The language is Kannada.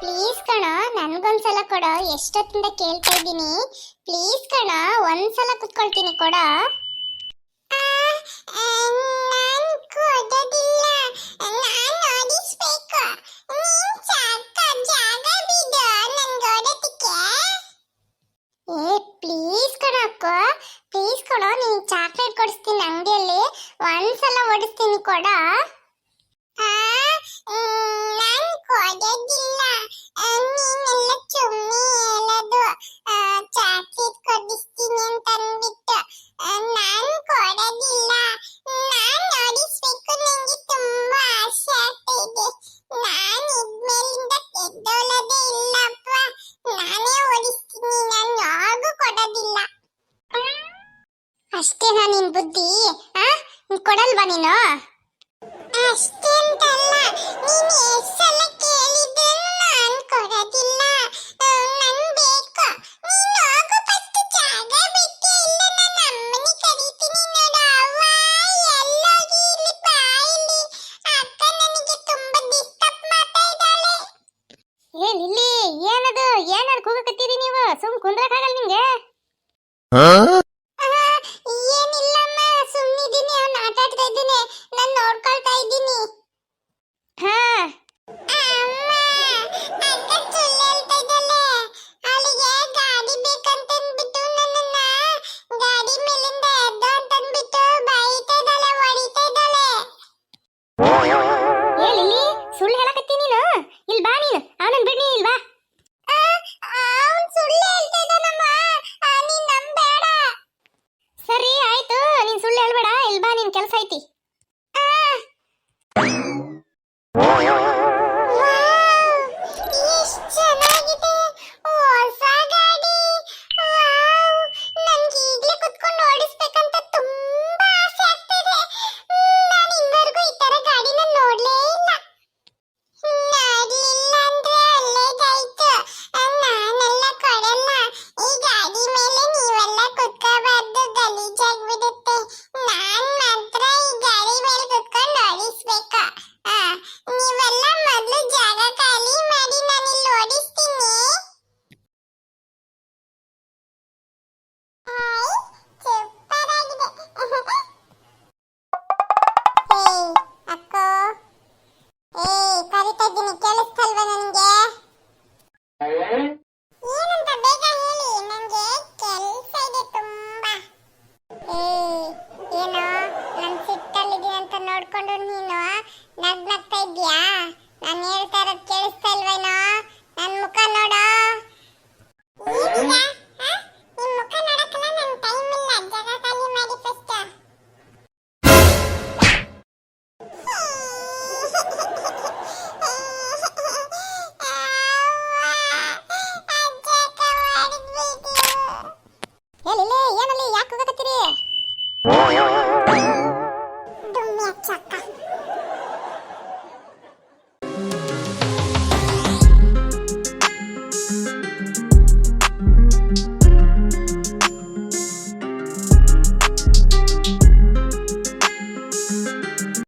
ಪ್ಲೀಸ್ ಕಣ, ನನ್ಗೊಂದ್ಸಲ ಕೊಡ. ಎಷ್ಟೊತ್ತಿಂದ ಕೇಳ್ತಾ ಇದ್ದೀನಿ. ಪ್ಲೀಸ್ ಕಣ, ಒಂದ್ಸಲ ಕುತ್ಕೊಳ್ತೀನಿ ಕೊಡ. ನಾನ್ ಕೊಡೋದಿಲ್ಲ, ನಾನ್ ಓಡಿಸ್ಬೇಕು. ನೀನ್ ಜಾಗ ಬಿಡು ನನ್ಗೆ ಓಡೋದಕ್ಕೆ. ಪ್ಲೀಸ್ ಕಣ ಅಕ್ಕ, ಪ್ಲೀಸ್ ಕೊಡ. ನೀನ್ ಚಾಕ್ಲೇಟ್ ಕೊಡಿಸ್ತೀನಿ ಅಂಗಡಿಯಲ್ಲಿ, ಒಂದ್ಸಲ ಓಡಿಸ್ತೀನಿ ಕೊಡ. ನಾನ್ ಕೊಡೋದಿಲ್ಲ, ನೀನೆಲ್ಲ ಸುಮ್ಮನೆ ಹೇಳೋದು. ಚಾಕ್ಲೇಟ್ ಕೊಡಿಸ್ತೀನಿ ಅಂತ ಅಂದ್ಬಿಟ್ಟು ನಾನ್ ಕೊಡೋದಿಲ್ಲ. ನಾನ್ ಓಡಿಸ್ಬೇಕು, ನಂಗೆ ತುಂಬಾ ಆಸೆ ಆಗ್ತಾ ಇದೆ. ನಾನ್ ಇದ್ಮೇಲಿಂದ ಎದ್ದೋಳೋದೇ ಇಲ್ಲಪ್ಪ. ನಾನೇ ಓಡಿಸ್ತೀನಿ, ನಾನು ಯಾವಾಗೂ ಕೊಡೋದಿಲ್ಲ. ಅಷ್ಟೇನಾ ನಿನ್ ಬುದ್ಧಿ? ಕೊಡಲ್ವಾ ನೀನು? ಅಷ್ಟೇ ಅಂತಲ್ಲ, ನೀನು ಎಷ್ಟು ಸಲ ಕೇಳಿದ್ರು ನಾನ್ ಕೊಡೋದಿಲ್ಲ. ನನ್ ಬೇಕು, ನೀನು ಹೋಗು ಫಸ್ಟ್. ಜಾಗ ಬಿಟ್ಟು ಇಲ್ಲ, ನನ್ನ ಅಮ್ಮನಿ ಕರೀತೀನಿ ನೋಡು. ಅವ್ವ ಎಲ್ಲೋಗಿ, ಇಲ್ಲಿ ಬಾ ಇಲ್ಲಿ. ಅಕ್ಕ ನನಗೆ ತುಂಬಾ ಡಿಸ್ಟರ್ಬ್ ಮಾಡ್ತಾ ಇದ್ದಾಳೆ. ಲಿಲ್ಲಿ, ಏನದು ಏನದು ಕೂಗಕತ್ತೀರಿ ನೀವು? ಸುಮ್ ಕುಂದ್ರಕ್ಕಾಗಲ್ಲ ನಿಂಗೆ? ಏನಿಲ್ಲಮ್ಮ, ಸುಮ್ಮನಿದ್ದೀನಿ. ಅವ್ನು ಆಟ ಆಡ್ತಾ ಇದ್ದೀನಿ, ನಾನು ನೋಡ್ಕೊಳ್ತಾ ಇದ್ದೀನಿ. ಅಮ್ಮ, ಅಕ್ಕ ಸುಳ್ಳು ಹೇಳ್ತಾ ಇದ್ದಾಳೆ. ಅವಳಿಗೆ ಗಾಡಿ ಬೇಕಂತ ಅಂದ್ಬಿಟ್ಟು ನನ್ನನ್ನ ಗಾಡಿ ಮೇಲಿಂದ ಎದ್ದು ಅಂತ ಅಂದ್ಬಿಟ್ಟು ಬೈತಾ ಇದ್ದಾಳೆ, ಹೊಡಿತಾ ಇದ್ದಾಳೆ. ಲಿಲ್ಲಿ, ಸುಳ್ಳು ಹೇಳಕತ್ತಿ ನೀನು? ಇಲ್ಲಿ ಬಾ ನೀನು, ಅವನನ್ನ ಬಿಡಿ, ಇಲ್ಲಿ ಬಾ. ಅವನು ಸುಳ್ಳು ಹೇಳ್ತಾ ಇದ್ದಾನಮ್ಮ, ನೀನ್ ನಂಬೇಡ. ಸರಿ ಆಯ್ತು, ನೀನ್ ಸುಳ್ಳು ಹೇಳ್ಬೇಡ. ಇಲ್ಲಿ ಬಾ, ನಿನ್ ಕೆಲಸ ಐತಿ. ಎಷ್ಟು ಚೆನ್ನಾಗಿದೆ ಹೊಸ ಗಾಡಿ. ನನ್ಗೆ ಈಗಲೇ ಕುತ್ಕೊಂಡು ಓಡಿಸ್ಬೇಕಂತ ತುಂಬಾ ಆಸೆ ಆಗ್ತಿದೆ. ನಾನು ಇನ್ನವರೆಗೂ ಈ ತರ ಗಾಡಿನ ನೋಡ್ಲೇ ಇಲ್ಲ. ನೋಡ್ಲಿಲ್ಲ ಅಂದ್ರೆ ಒಳ್ಳೇದಾಯ್ತು. ನಾನೆಲ್ಲ ಕೊಡಲ್ಲ. ಈ ಗಾಡಿ ಮೇಲೆ ನೀವೆಲ್ಲ ಕುತ್ಕೋಬಾರ್ದು, ಗಲೀಜಾಗ್ಬಿಡುತ್ತೆ. ನಾನ್ ಮಾತ್ರ ಈ ಗಾಡಿ ಮೇಲೆ ಕುತ್ಕೊಂಡು ಓಡಿಸ್ಬೇಕು. ನೀವೆಲ್ಲ ಮೊದಲು ಜಾಗ ಖಾಲಿ ಮಾಡಿ, ನಾನಿಲ್ಲಿ ಓಡಿಸ್ತೀನಿ. ಸೂಪರ್ ಆಗಿದೆ. ಅಕ್ಕೋ, ಕರಿತಾ ಇದ್ದೀನಿ, ಕೇಳಿಸ್ತಲ್ವಾ ನನಗೆ? ಏನಂತ ಬೇಗ ಹೇಳಿ, ನನಗೆ ಕೆಲಸ ಇದೆ ತುಂಬಾ. ಏನೋ ನನ್ ಸಿಟ್ಟಲ್ಲಿದ್ದೀನಿ ಅಂತ ನೋಡ್ಕೊಂಡು ನೀನು ನಗ್ನಗ್ತಾ ಇದ್ಯಾ? ನಾನು ಹೇಳ್ತಾ